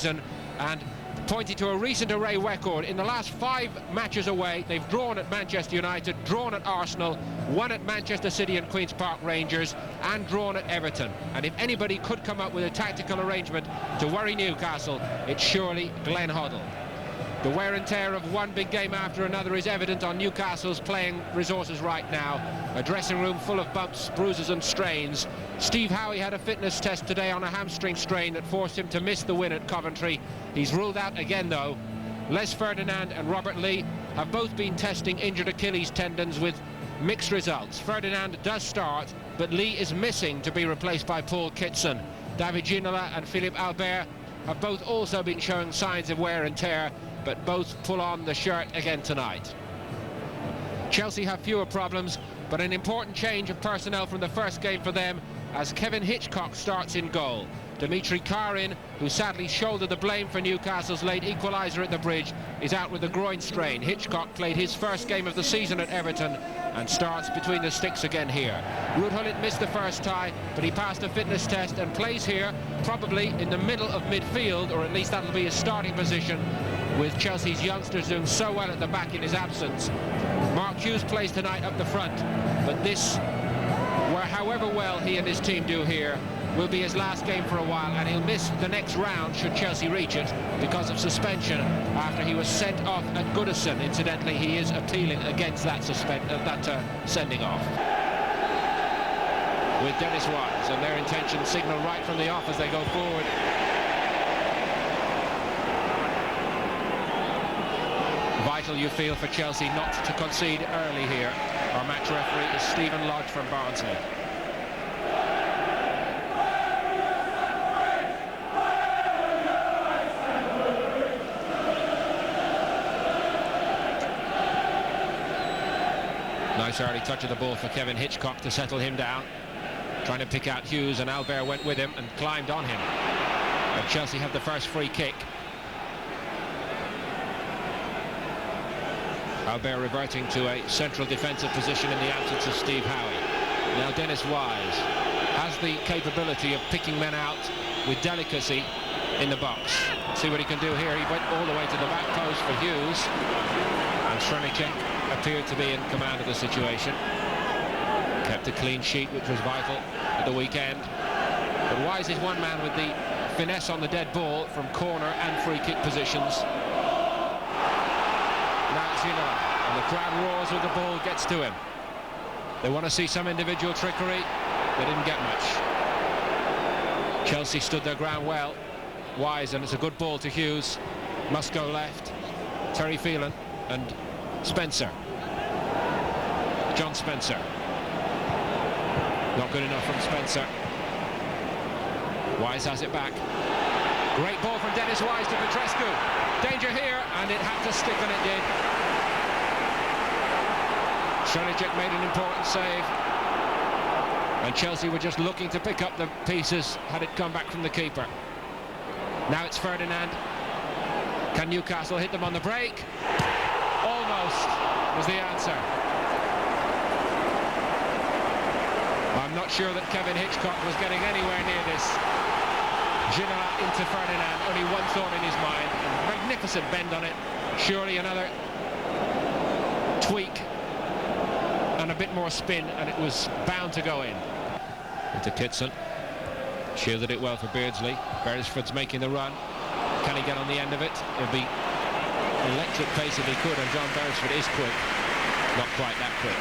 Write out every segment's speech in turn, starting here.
and pointing to a recent away record. In the last 5 matches away, they've drawn at Manchester United, drawn at Arsenal, won at Manchester City and Queen's Park Rangers, and drawn at Everton. And if anybody could come up with a tactical arrangement to worry Newcastle, it's surely Glenn Hoddle. The wear and tear of one big game after another is evident on Newcastle's playing resources right now. A dressing room full of bumps, bruises and strains. Steve Howe had a fitness test today on a hamstring strain that forced him to miss the win at Coventry. He's ruled out again though. Les Ferdinand and Robert Lee have both been testing injured Achilles tendons with mixed results. Ferdinand does start, but Lee is missing to be replaced by Paul Kitson. David Ginola and Philippe Albert have both also been showing signs of wear and tear, but both pull on the shirt again tonight. Chelsea have fewer problems, but an important change of personnel from the first game for them as Kevin Hitchcock starts in goal. Dimitri Karin, who sadly shouldered the blame for Newcastle's late equaliser at the Bridge, is out with a groin strain. Hitchcock played his first game of the season at Everton and starts between the sticks again here. Ruud Gullit missed the first tie, but he passed a fitness test and plays here, probably in the middle of midfield, or at least that'll be his starting position, with Chelsea's youngsters doing so well at the back in his absence. Mark Hughes plays tonight up the front, but this, where however well he and his team do here, will be his last game for a while, and he'll miss the next round should Chelsea reach it because of suspension after he was sent off at Goodison. Incidentally, he is appealing against that sending off. With Dennis Wise, and their intention signal right from the off as they go forward. Vital, you feel, for Chelsea not to concede early here. Our match referee is Stephen Lodge from Barnsley. Nice early touch of the ball for Kevin Hitchcock to settle him down. Trying to pick out Hughes, and Albert went with him and climbed on him. And Chelsea have the first free kick. Albert reverting to a central defensive position in the absence of Steve Howe. Now Dennis Wise has the capability of picking men out with delicacy in the box. See what he can do here. He went all the way to the back post for Hughes, and Srnicek appeared to be in command of the situation. Kept a clean sheet, which was vital at the weekend. But Wise is one man with the finesse on the dead ball from corner and free kick positions. Now it's Ginola, and the crowd roars with the ball gets to him. They want to see some individual trickery. They didn't get much. Chelsea stood their ground well. Wise, and it's a good ball to Hughes. Must go left. Terry Phelan and Spencer. John Spencer. Not good enough from Spencer. Wise has it back. Great ball from Dennis Wise to Petrescu. Danger here, and it had to stick, and it did. Srnicek made an important save, and Chelsea were just looking to pick up the pieces had it come back from the keeper. Now it's Ferdinand. Can Newcastle hit them on the break? Almost was the answer. I'm not sure that Kevin Hitchcock was getting anywhere near this. Ginola into Ferdinand, only one thought in his mind. A magnificent bend on it. Surely another tweak and a bit more spin, and it was bound to go in. Into Kitson. Shielded it well for Beardsley. Beresford's making the run. Can he get on the end of it? It'll be electric pace if he could, and John Beresford is quick. Not quite that quick.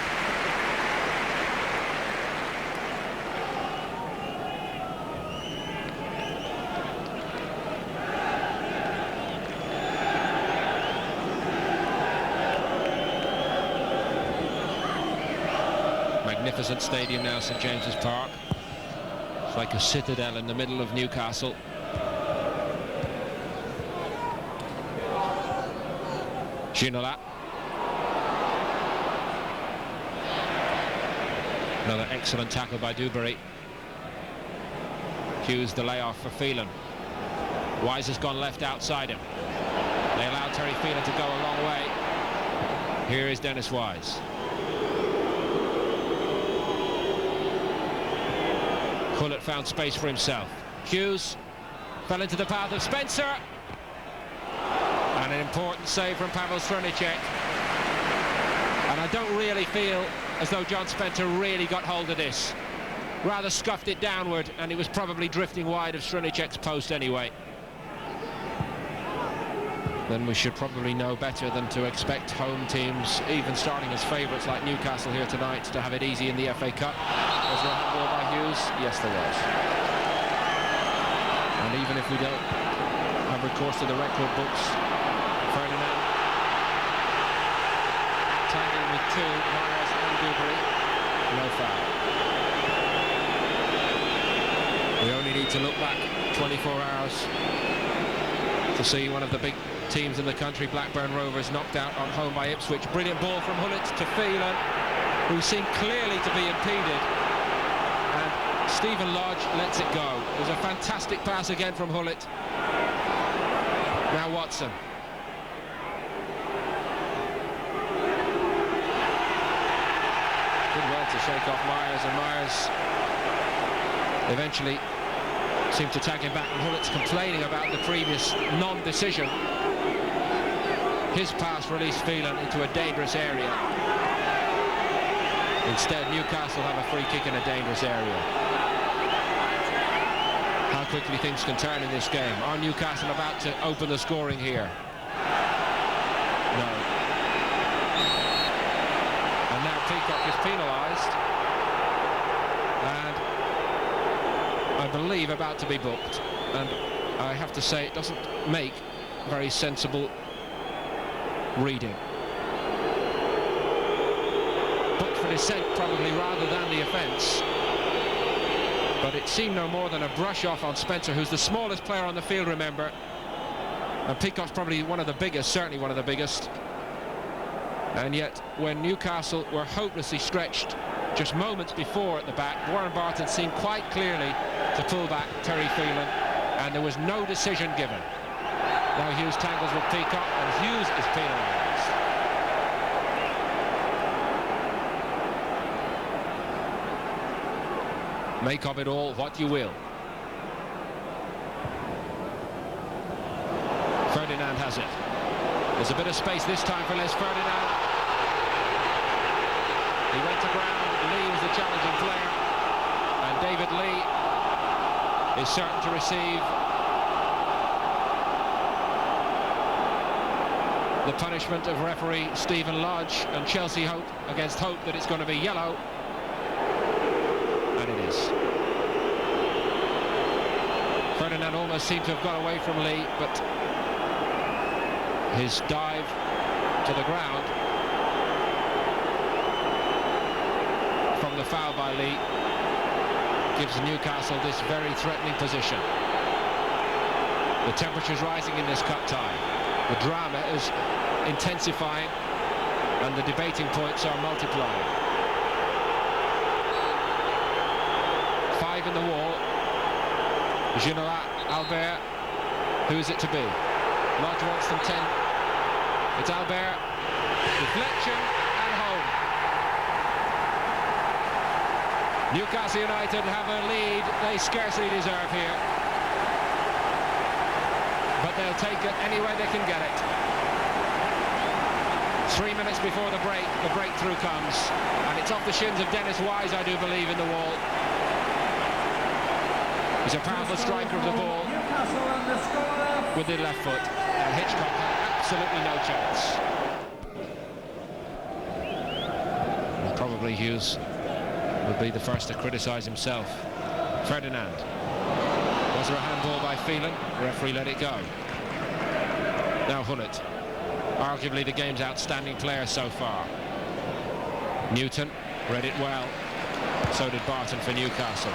Magnificent stadium now, St James's Park. It's like a citadel in the middle of Newcastle. Ginola. Another excellent tackle by Dewberry. Hughes the layoff for Phelan. Wise has gone left outside him. They allow Terry Phelan to go a long way. Here is Dennis Wise. Gullit found space for himself. Hughes fell into the path of Spencer. And an important save from Pavel Strnicek. And I don't really feel as though John Spencer really got hold of this. Rather scuffed it downward, and it was probably drifting wide of Strnicek's post anyway. Then we should probably know better than to expect home teams, even starting as favourites like Newcastle here tonight, to have it easy in the FA Cup. Was there a handball by Hughes? Yes, there was. And even if we don't have recourse to the record books, Ferdinand tagging with two, Myers and Dubry, no foul. We only need to look back 24 hours to see one of the big teams in the country, Blackburn Rovers, knocked out on home by Ipswich. Brilliant ball from Hullet to Phelan, who seemed clearly to be impeded, and Stephen Lodge lets it go. It was a fantastic pass again from Hullet. Now Watson. Did well to shake off Myers, and Myers eventually seemed to tag him back, and Hullet's complaining about the previous non-decision. His pass released Phelan into a dangerous area. Instead, Newcastle have a free kick in a dangerous area. How quickly things can turn in this game. Are Newcastle about to open the scoring here? No. And now Peacock is penalised, and I believe about to be booked. And I have to say, it doesn't make very sensible reading. Booked for dissent probably rather than the offence, but it seemed no more than a brush off on Spencer, who's the smallest player on the field, remember, and Peacock's probably one of the biggest, certainly one of the biggest. And yet when Newcastle were hopelessly stretched just moments before at the back, Warren Barton seemed quite clearly to pull back Terry Phelan, and there was no decision given. Now Hughes tangles with Peacock, and Hughes is penalised. Make of it all what you will. Ferdinand has it. There's a bit of space this time for Les Ferdinand. He went to ground. Lee was the challenging player, and David Lee is certain to receive the punishment of referee Stephen Lodge and Chelsea hope against hope that it's going to be yellow, and it is. Ferdinand almost seemed to have got away from Lee, but his dive to the ground from the foul by Lee gives Newcastle this very threatening position. The temperature's rising in this cup tie. The drama is intensifying, and the debating points are multiplying. 5 in the wall. Ginola, Albert. Who is it to be? Lodge wants them 10. It's Albert. Deflection and home. Newcastle United have a lead they scarcely deserve here, but they'll take it any way they can get it. 3 minutes before the breakthrough comes, and it's off the shins of Dennis Wise, I do believe, in the wall. He's a powerful striker of the ball with the left foot, and Hitchcock had absolutely no chance. And probably Hughes would be the first to criticise himself. Ferdinand. Was there a handball by Phelan? The referee let it go. Now Hullet, arguably the game's outstanding player so far. Newton read it well. So did Barton for Newcastle.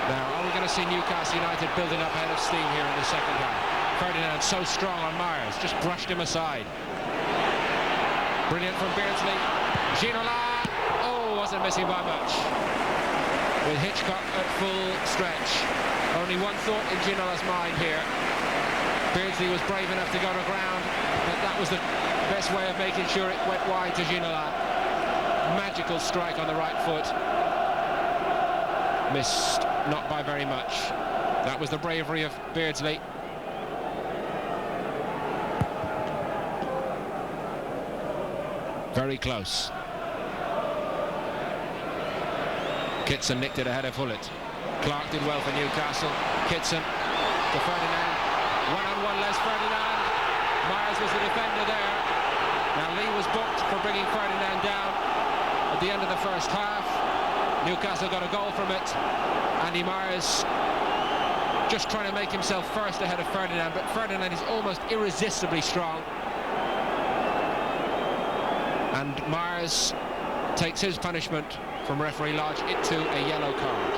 Now, are we going to see Newcastle United building up ahead of steam here in the second half? Ferdinand so strong on Myers, just brushed him aside. Brilliant from Beardsley. Ginola, oh, wasn't missing by much. With Hitchcock at full stretch. Only one thought in Ginola's mind here. Beardsley was brave enough to go to ground, but that was the best way of making sure it went wide to Ginola. Magical strike on the right foot. Missed, not by very much. That was the bravery of Beardsley. Very close. Kitson nicked it ahead of Hullett. Clark did well for Newcastle. Kitson to Ferdinand. One-on-one Les Ferdinand. Myers was the defender there. Now Lee was booked for bringing Ferdinand down at the end of the first half. Newcastle got a goal from it. Andy Myers just trying to make himself first ahead of Ferdinand, but Ferdinand is almost irresistibly strong. And Myers takes his punishment from referee Lodge into a yellow card.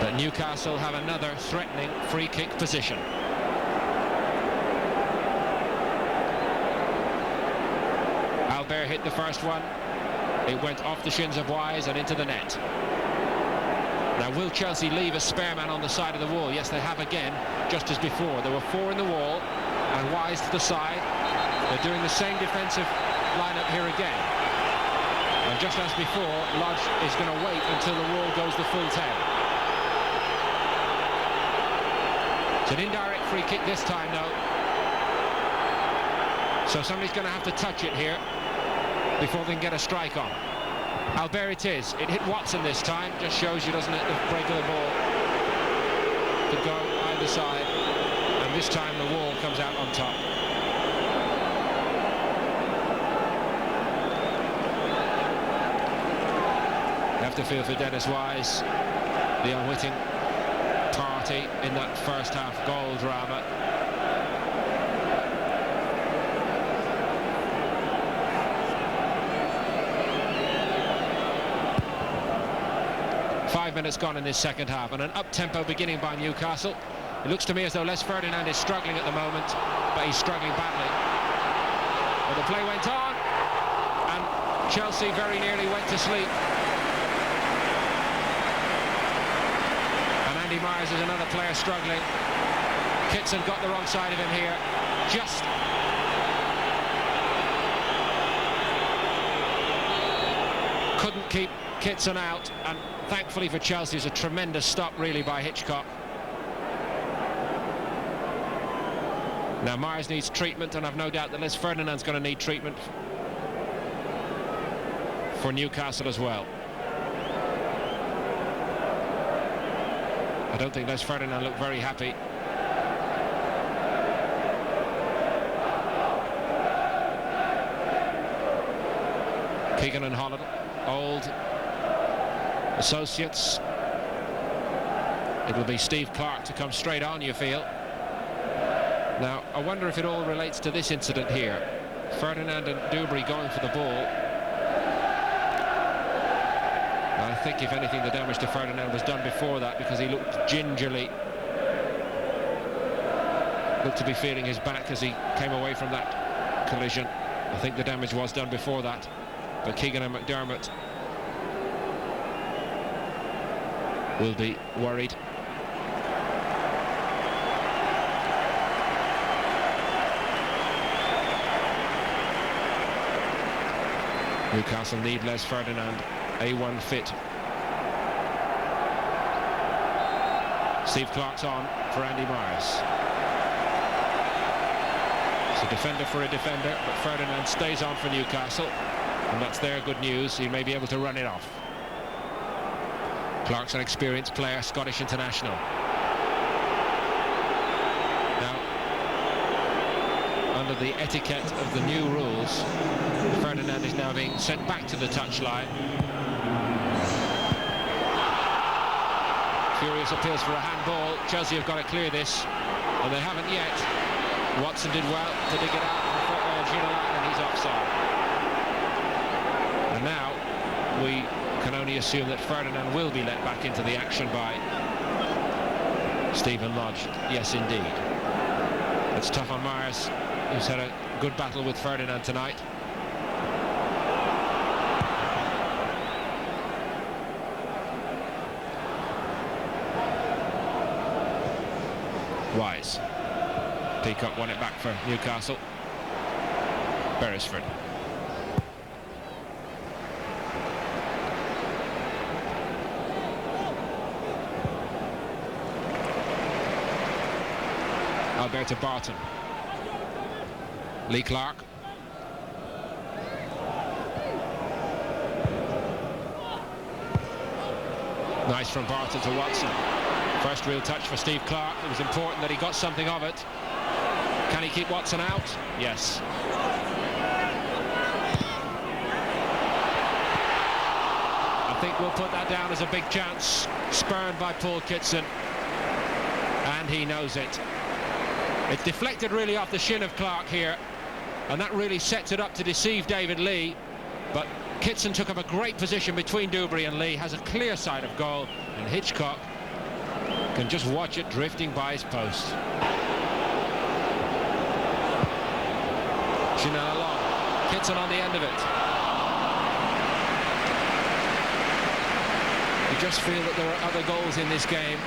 But Newcastle have another threatening free kick position. Albert hit the first one. It went off the shins of Wise and into the net. Now, will Chelsea leave a spare man on the side of the wall? Yes, they have again, just as before. There were 4 in the wall, and Wise to the side. They're doing the same defensive lineup here again. And just as before, Lodge is going to wait until the wall goes the full 10. It's an indirect free kick this time, though. So somebody's going to have to touch it here before they can get a strike on. Albert it is. It hit Watson this time. Just shows you, doesn't it, the break of the ball could go either side. And this time the wall comes out on top. You have to feel for Dennis Wise, the unwitting party in that first half goal drama. Five minutes gone in this second half, and an up-tempo beginning by Newcastle. It looks to me as though Les Ferdinand is struggling at the moment, but he's struggling badly. But the play went on, and Chelsea very nearly went to sleep. And Andy Myers is another player struggling. Kitson got the wrong side of him here. Just couldn't keep Kitson out, and thankfully for Chelsea, it's a tremendous stop really by Hitchcock. Now Myers needs treatment, and I've no doubt that Les Ferdinand's going to need treatment for Newcastle as well. I don't think Les Ferdinand looked very happy. Keegan and Holland, old associates. It will be Steve Clark to come straight on, you feel. Now, I wonder if it all relates to this incident here. Ferdinand and Dubry going for the ball. I think, if anything, the damage to Ferdinand was done before that, because he looked gingerly. Looked to be feeling his back as he came away from that collision. I think the damage was done before that. But Keegan and McDermott will be worried. Newcastle need Les Ferdinand, A1 fit. Steve Clark's on for Andy Myers. It's a defender for a defender, but Ferdinand stays on for Newcastle, and that's their good news. He may be able to run it off. Clark's an experienced player, Scottish international. Now, under the etiquette of the new rules, Ferdinand is now being sent back to the touchline. Furious appeals for a handball. Chelsea have got to clear this, and they haven't yet. Watson did well to dig it out for Ginola, and he's offside. And now we can only assume that Ferdinand will be let back into the action by Stephen Lodge. Yes, indeed. It's tough on Myers, who's had a good battle with Ferdinand tonight. Wise. Peacock won it back for Newcastle. Beresford. Alberto Barton. Lee Clark. Nice from Barton to Watson. First real touch for Steve Clark. It was important that he got something of it. Can he keep Watson out? Yes. I think we'll put that down as a big chance. Spurned by Paul Kitson. And he knows it. It deflected really off the shin of Clark here. And that really sets it up to deceive David Lee. But Kitson took up a great position between Dewberry and Lee, has a clear sight of goal, and Hitchcock can just watch it drifting by his post. Chanel along, Kitson on the end of it. You just feel that there are other goals in this game,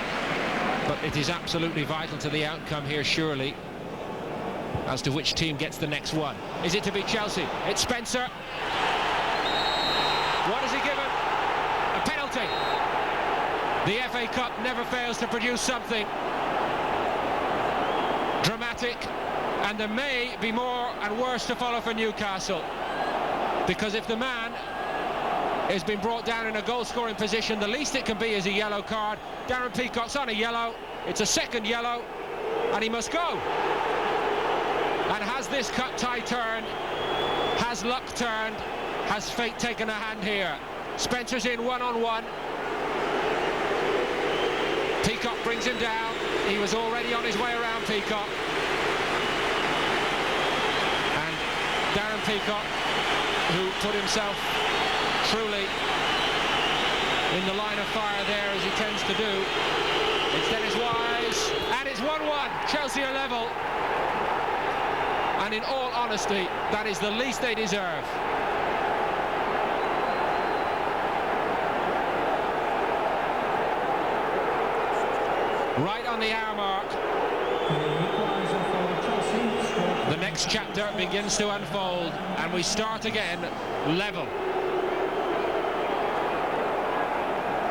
but it is absolutely vital to the outcome here, surely, as to which team gets the next one. Is it to be Chelsea? It's Spencer. What is he given? A penalty. The FA Cup never fails to produce something dramatic, and there may be more and worse to follow for Newcastle, because if the man has been brought down in a goal-scoring position, the least it can be is a yellow card. Darren Peacock's on a yellow. It's a second yellow, and he must go. And has this cup tie turned? Has luck turned? Has fate taken a hand here? Spencer's in one-on-one. Peacock brings him down. He was already on his way around Peacock. And Darren Peacock, who put himself truly in the line of fire there, as he tends to do. It's Dennis Wise, and it's 1-1. Chelsea are level. And in all honesty, that is the least they deserve. Right on the hour mark. The next chapter begins to unfold, and we start again level.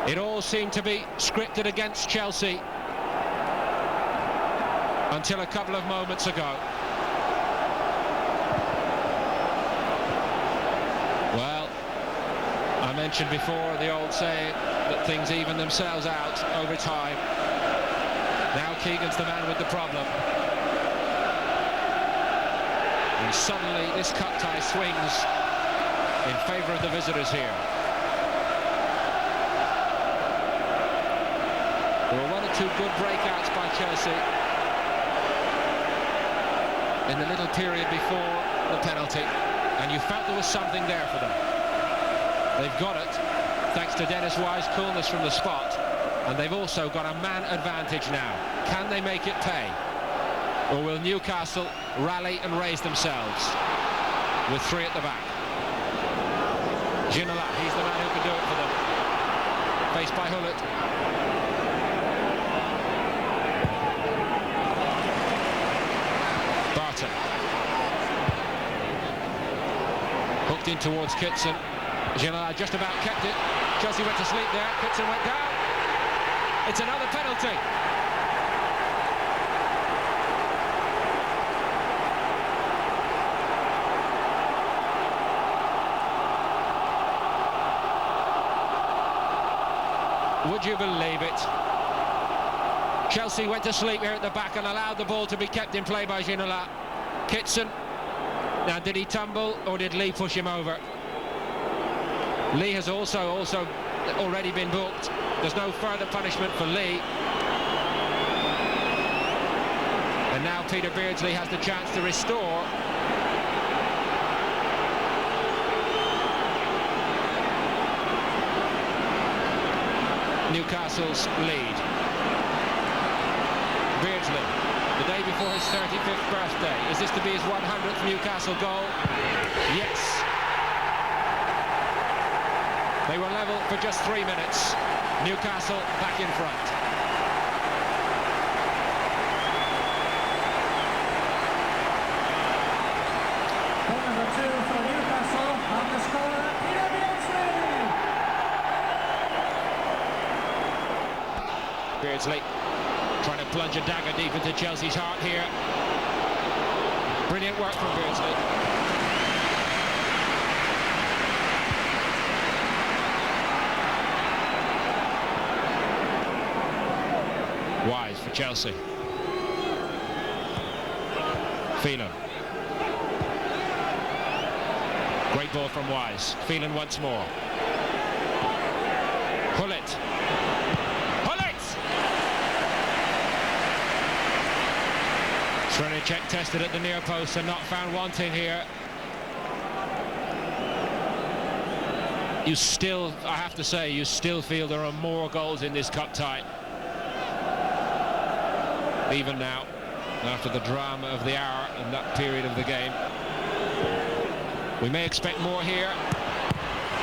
It all seemed to be scripted against Chelsea until a couple of moments ago. Well, I mentioned before the old saying that things even themselves out over time. Now Keegan's the man with the problem. And suddenly this cup tie swings in favour of the visitors here. There were one or two good breakouts by Chelsea in the little period before the penalty, and you felt there was something there for them. They've got it, thanks to Dennis Wise's coolness from the spot, and they've also got a man advantage now. Can they make it pay? Or will Newcastle rally and raise themselves with three at the back? Ginola, he's the man who can do it for them. Faced by Hullet. Barton. Hooked in towards Kitson. Ginola just about kept it. Chelsea went to sleep there. Kitson went down. It's another penalty. Would you believe it? Chelsea went to sleep here at the back and allowed the ball to be kept in play by Ginola. Kitson. Now, did he tumble or did Lee push him over? Lee has also already been booked. There's no further punishment for Lee. And now Peter Beardsley has the chance to restore. Newcastle's lead. Beardsley, the day before his 35th birthday. Is this to be his 100th Newcastle goal? Yes. They were level for just 3 minutes. Newcastle back in front. Goal number 2 for Newcastle, on the scorer, Peter Beardsley. Beardsley trying to plunge a dagger deep into Chelsea's heart here. Brilliant work from Beardsley. Wise for Chelsea. Phelan. Great ball from Wise. Phelan once more. Hullet. Hullet! Srnicek tested at the near post and not found wanting here. You still, I have to say, you still feel there are more goals in this cup tie. Even now, after the drama of the hour and that period of the game. We may expect more here.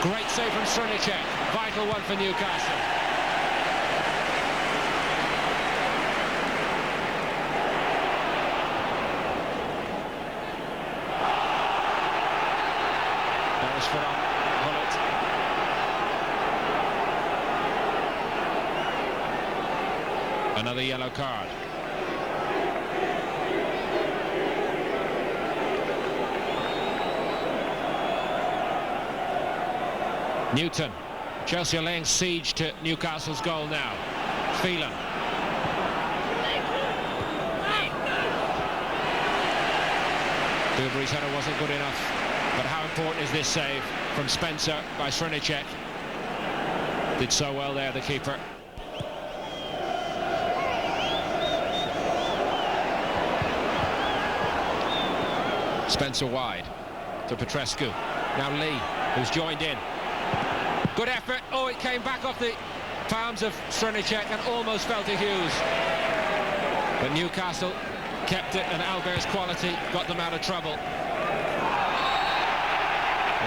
Great save from Srnicek. Vital one for Newcastle. Beresford on Hullet. Another yellow card. Newton. Chelsea are laying siege to Newcastle's goal now. Phelan. Bilberry's header wasn't good enough, but how important is this save from Spencer by Srnicek? Did so well there, the keeper. Spencer wide to Petrescu. Now Lee, who's joined in. Good effort. Oh, it came back off the palms of Srnicek and almost fell to Hughes. But Newcastle kept it, and Albert's quality got them out of trouble. They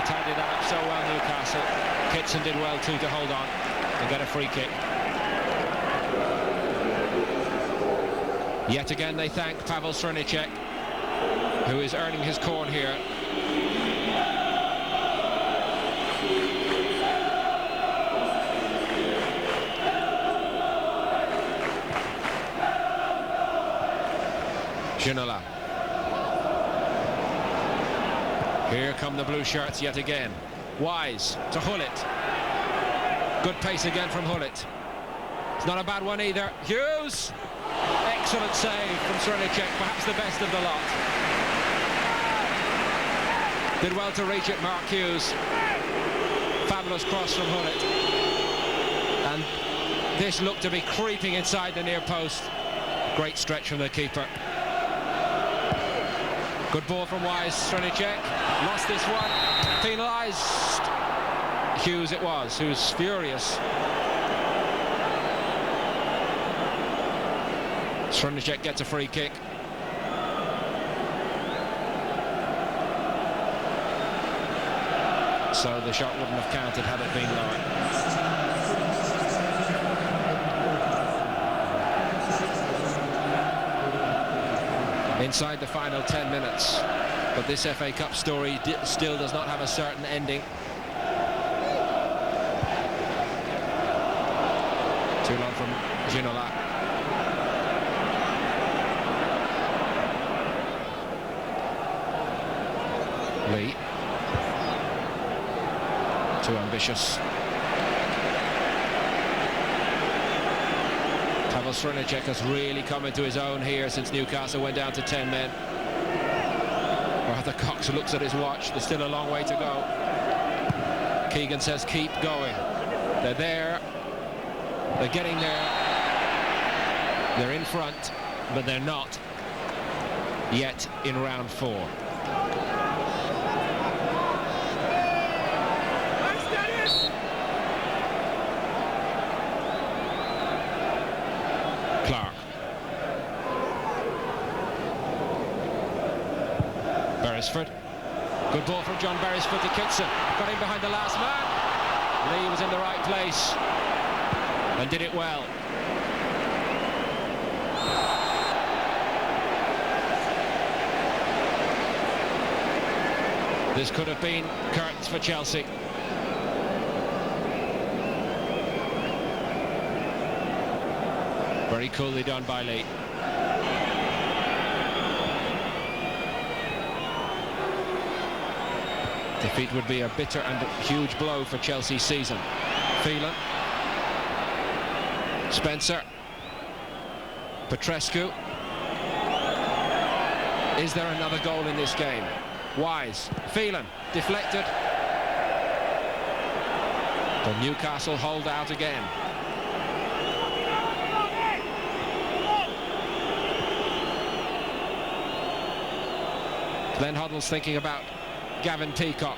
tidied that up so well, Newcastle. Kitson did well too to hold on and get a free kick. Yet again they thank Pavel Srnicek, who is earning his corn here. Ginola. Here come the blue shirts yet again. Wise to Hullet. Good pace again from Hullet. It's not a bad one either. Hughes! Excellent save from Srnicek, perhaps the best of the lot. Did well to reach it, Mark Hughes. Fabulous cross from Hullet. And this looked to be creeping inside the near post. Great stretch from the keeper. Good ball from Wise. Srnicek lost this one. Penalised. Hughes it was, who's furious. Srnicek gets a free kick. So the shot wouldn't have counted had it been lower. Inside the final 10 minutes, but this FA Cup story still does not have a certain ending. Too long from Ginola. Lee. Too ambitious. Pavel Srnicek has really come into his own here since Newcastle went down to 10 men. Arthur Cox looks at his watch. There's still a long way to go. Keegan says keep going. They're there. They're getting there. They're in front, but they're not yet in round 4. Clark. Beresford. Good ball from John Beresford to Kitson. Got him behind the last man. Lee was in the right place and did it well. This could have been curtains for Chelsea. Very coolly done by Lee. Defeat would be a bitter and huge blow for Chelsea's season. Phelan. Spencer. Petrescu. Is there another goal in this game? Wise. Phelan. Deflected. But Newcastle hold out again. Glenn Hoddle's thinking about Gavin Peacock.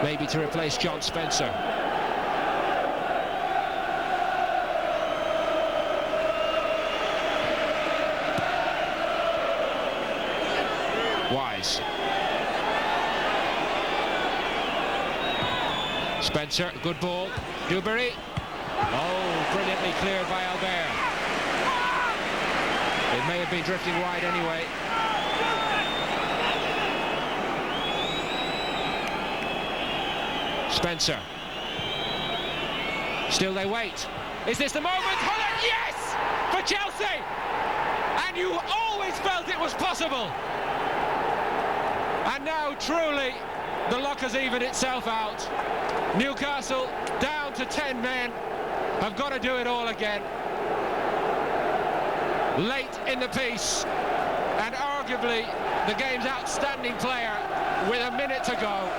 Maybe to replace John Spencer. Wise. Spencer, good ball. Dewberry. Oh, brilliantly cleared by Albert. It may have been drifting wide anyway. Spencer. Still they wait. Is this the moment? Holland, yes! For Chelsea! And you always felt it was possible. And now, truly, the luck has evened itself out. Newcastle, down to 10 men, have got to do it all again. Late in the piece, and arguably the game's outstanding player with a minute to go.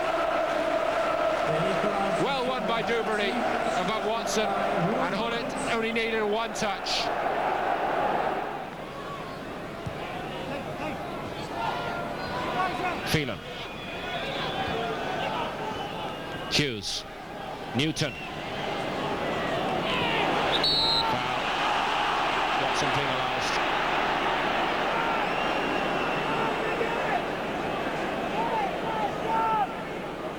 Well won by Dewberry above Watson, and Hullett only needed one touch. Phelan. Hughes. Newton. Foul. Watson penalised.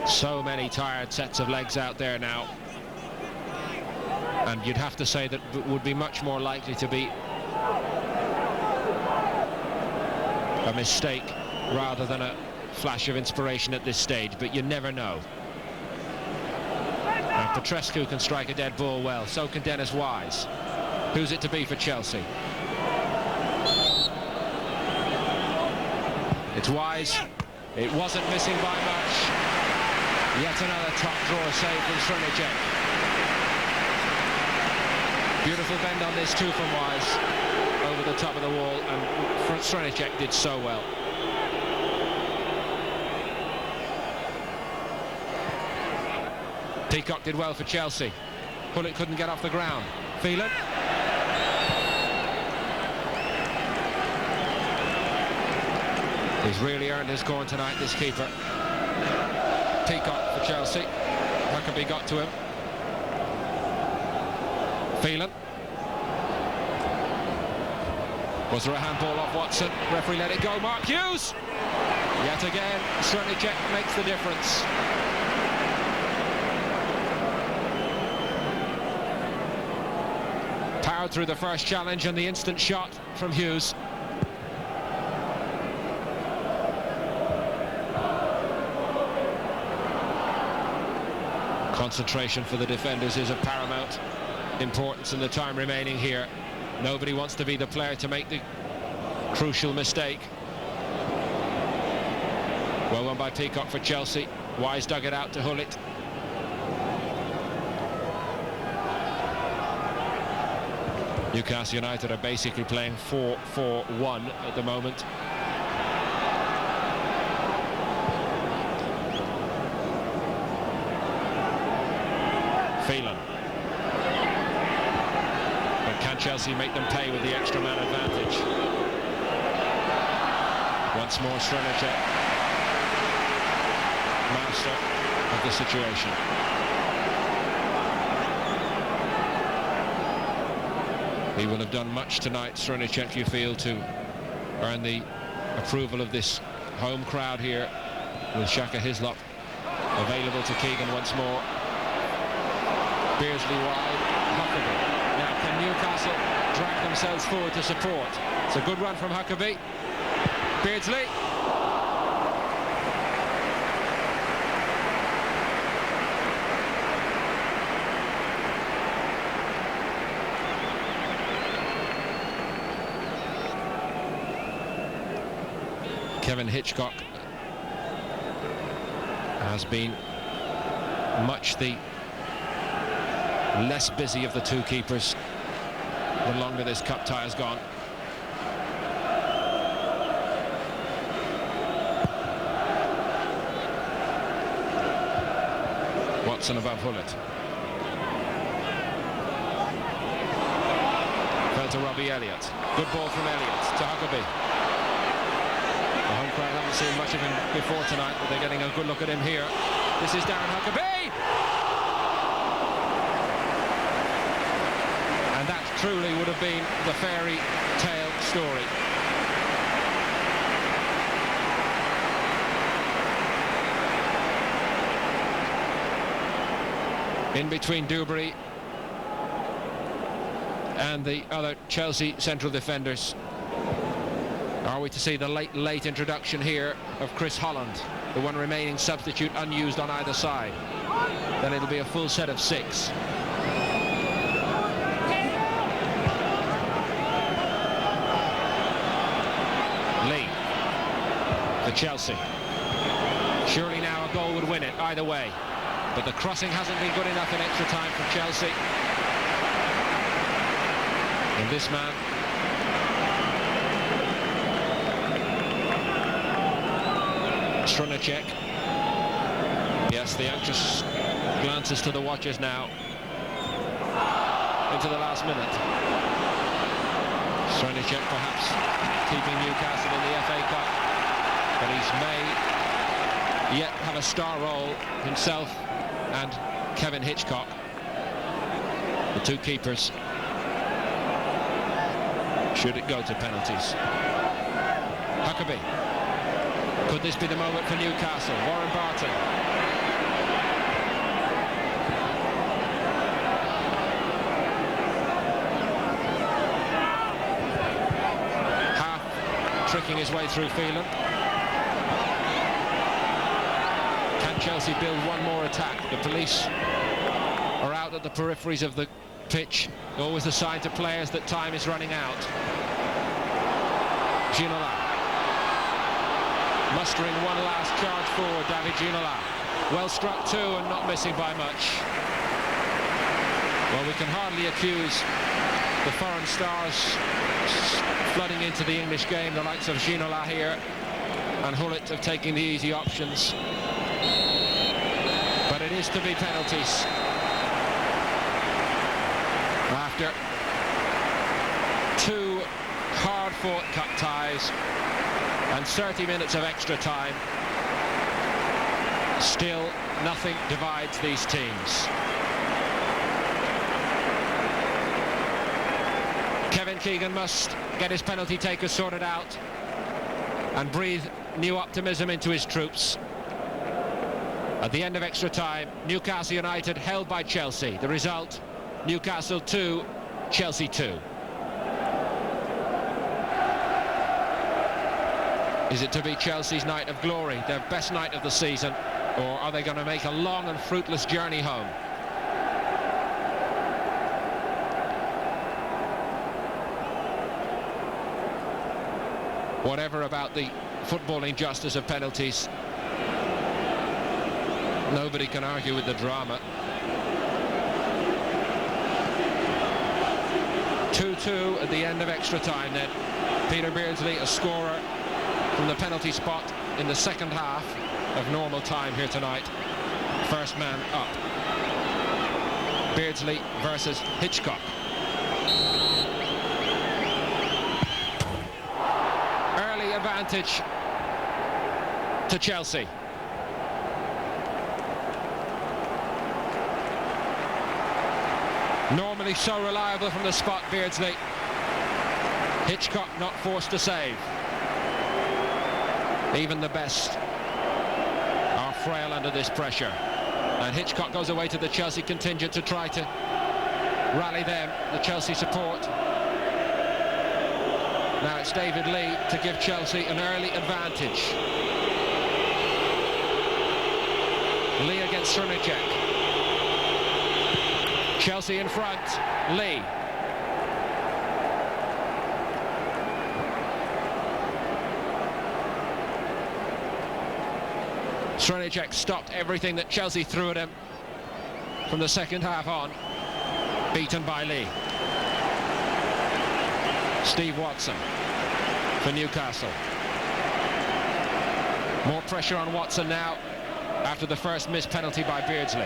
So many tired sets of legs out there now. And you'd have to say that it would be much more likely to be a mistake rather than a flash of inspiration at this stage, but you never know. And Petrescu can strike a dead ball well, so can Dennis Wise. Who's it to be for Chelsea? It's Wise. It wasn't missing by much. Yet another top drawer save from Srnicek. Beautiful bend on this too from Wise. Over the top of the wall, and Srnicek did so well. Peacock did well for Chelsea. Hullett couldn't get off the ground. Phelan. He's really earned his corn tonight, this keeper. Peacock for Chelsea. Huckabee got to him. Phelan. Was there a handball off Watson? Referee let it go. Mark Hughes. Yet again, Srnicek makes the difference. Powered through the first challenge and the instant shot from Hughes. Concentration for the defenders is of paramount importance in the time remaining here. Nobody wants to be the player to make the crucial mistake. Well won by Peacock for Chelsea. Wise dug it out to Hullett. Newcastle United are basically playing 4-4-1 at the moment. Phelan. But can Chelsea make them pay with the extra man advantage? Once more Srnicek, master of the situation. He will have done much tonight, Srnicek, you feel, to earn the approval of this home crowd here, with Shaka Hislop available to Keegan once more. Beardsley wide, Huckabee. Now can Newcastle drag themselves forward to support? It's a good run from Huckabee. Beardsley. Kevin Hitchcock has been much the less busy of the two keepers the longer this cup tie has gone. Watson above Hullett. Fell to Robbie Elliott. Good ball from Elliott to Huckabee. The home crowd haven't seen much of him before tonight, but they're getting a good look at him here. This is Darren Huckabee! And that truly would have been the fairy tale story. In between Dewberry and the other Chelsea central defenders. Are we to see the late introduction here of Chris Holland, the one remaining substitute unused on either side? Then it'll be a full set of 6. Lee for Chelsea. Surely now a goal would win it either way. But the crossing hasn't been good enough in extra time for Chelsea. And this man Strunacek. Yes, the anxious glances to the watchers now. Into the last minute. Strunacek perhaps keeping Newcastle in the FA Cup, but he's may yet have a star role himself and Kevin Hitchcock, the two keepers, should it go to penalties. Huckabee. Could this be the moment for Newcastle? Warren Barton. Half tricking his way through Phelan. Chelsea build one more attack. The police are out at the peripheries of the pitch, always a sign to players that time is running out. Ginola mustering one last charge forward. David Ginola, well struck too and not missing by much. Well, we can hardly accuse the foreign stars flooding into the English game, the likes of Ginola here and Hullett, of taking the easy options. But it is to be penalties. After 2 hard-fought cup ties and 30 minutes of extra time, still nothing divides these teams. Kevin Keegan must get his penalty takers sorted out and breathe new optimism into his troops. At the end of extra time, Newcastle United held by Chelsea. The result, Newcastle 2, Chelsea 2. Is it to be Chelsea's night of glory, their best night of the season, or are they going to make a long and fruitless journey home? Whatever about the footballing justice of penalties, nobody can argue with the drama. 2-2 at the end of extra time then. Peter Beardsley, a scorer from the penalty spot in the second half of normal time here tonight. First man up. Beardsley versus Hitchcock. Early advantage to Chelsea. Normally so reliable from the spot, Beardsley. Hitchcock not forced to save. Even the best are frail under this pressure. And Hitchcock goes away to the Chelsea contingent to try to rally them, the Chelsea support. Now it's David Lee to give Chelsea an early advantage. Lee against Strunacek. Chelsea in front, Lee. Srnicek stopped everything that Chelsea threw at him from the second half on. Beaten by Lee. Steve Watson for Newcastle. More pressure on Watson now after the first missed penalty by Beardsley.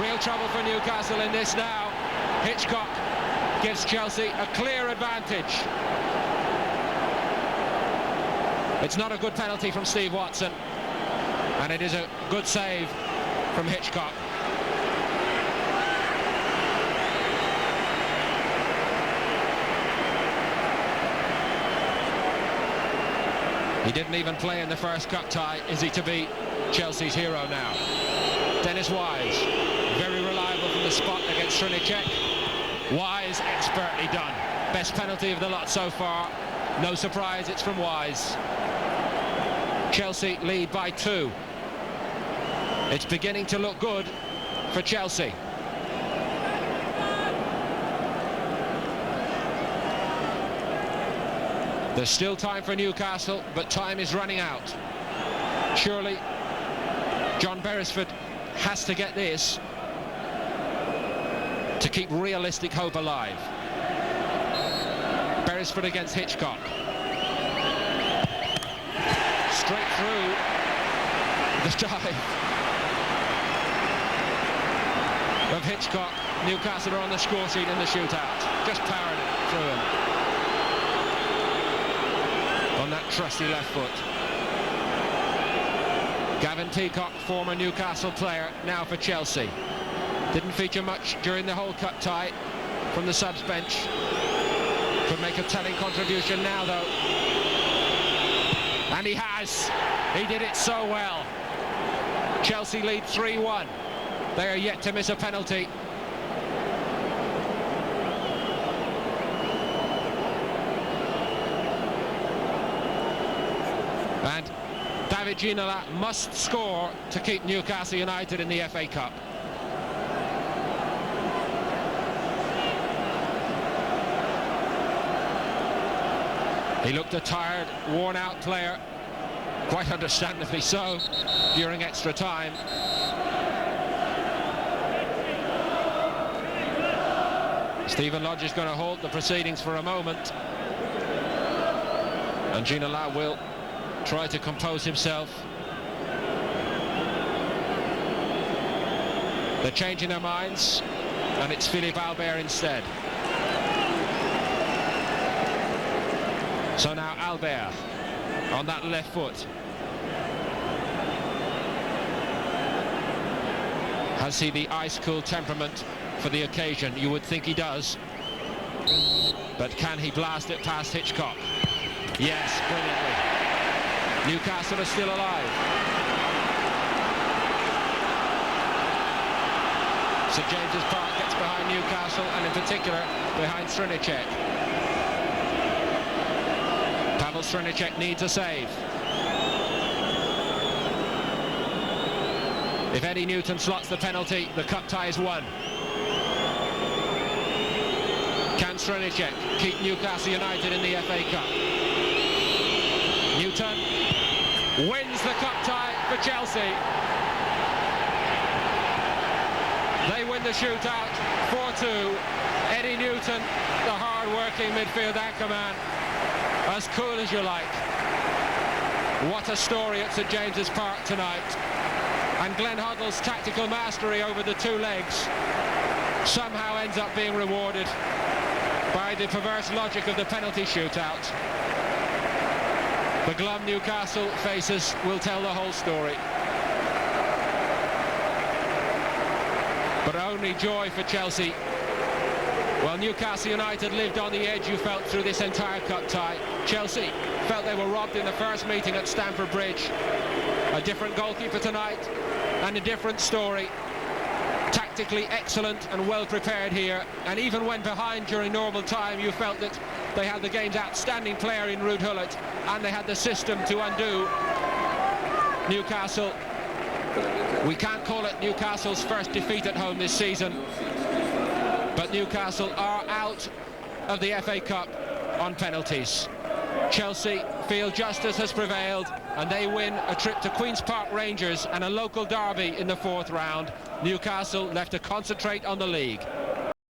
Real trouble for Newcastle in this now. Hitchcock gives Chelsea a clear advantage. It's not a good penalty from Steve Watson, and it is a good save from Hitchcock. He didn't even play in the first cup tie. Is he to be Chelsea's hero now? Dennis Wise, very reliable from the spot against Srnicek. Wise, expertly done. Best penalty of the lot so far. No surprise, it's from Wise. Chelsea lead by 2. It's beginning to look good for Chelsea. There's still time for Newcastle, but time is running out. Surely John Beresford has to get this to keep realistic hope alive. Beresford against Hitchcock. Straight through the dive of Hitchcock. Newcastle are on the score sheet in the shootout. Just powered it through him on that trusty left foot. Gavin Peacock, former Newcastle player, now for Chelsea. Didn't feature much during the whole cup tie from the subs bench. Could make a telling contribution now, though. And he has. He did it so well. Chelsea lead 3-1. They are yet to miss a penalty. And David Ginola must score to keep Newcastle United in the FA Cup. He looked a tired, worn-out player, quite understandably so, during extra time. Stephen Lodge is going to hold the proceedings for a moment, and Ginola will try to compose himself. They're changing their minds, and it's Philippe Albert instead. So now Albert on that left foot. Has he the ice-cool temperament for the occasion? You would think he does. But can he blast it past Hitchcock? Yes, brilliantly. Newcastle are still alive. St James's Park gets behind Newcastle, and in particular behind Srnicek. Pavel Srnicek needs a save. If Eddie Newton slots the penalty, the cup tie is won. Can Srnicek keep Newcastle United in the FA Cup? Newton wins the cup tie for Chelsea. They win the shootout 4-2. Eddie Newton, the hard-working midfield anchorman, as cool as you like. What a story at St James's Park tonight. And Glenn Hoddle's tactical mastery over the two legs somehow ends up being rewarded by the perverse logic of the penalty shootout. The glum Newcastle faces will tell the whole story. But only joy for Chelsea. Well, Newcastle United lived on the edge, you felt, through this entire cup tie. Chelsea felt they were robbed in the first meeting at Stamford Bridge. A different goalkeeper tonight and a different story. Tactically excellent and well prepared here, and even when behind during normal time, you felt that they had the game's outstanding player in Ruud Gullit, and they had the system to undo Newcastle. We can't call it Newcastle's first defeat at home this season, but Newcastle are out of the FA Cup on penalties. Chelsea feel justice has prevailed and they win a trip to Queen's Park Rangers and a local derby in the 4th round. Newcastle left to concentrate on the league.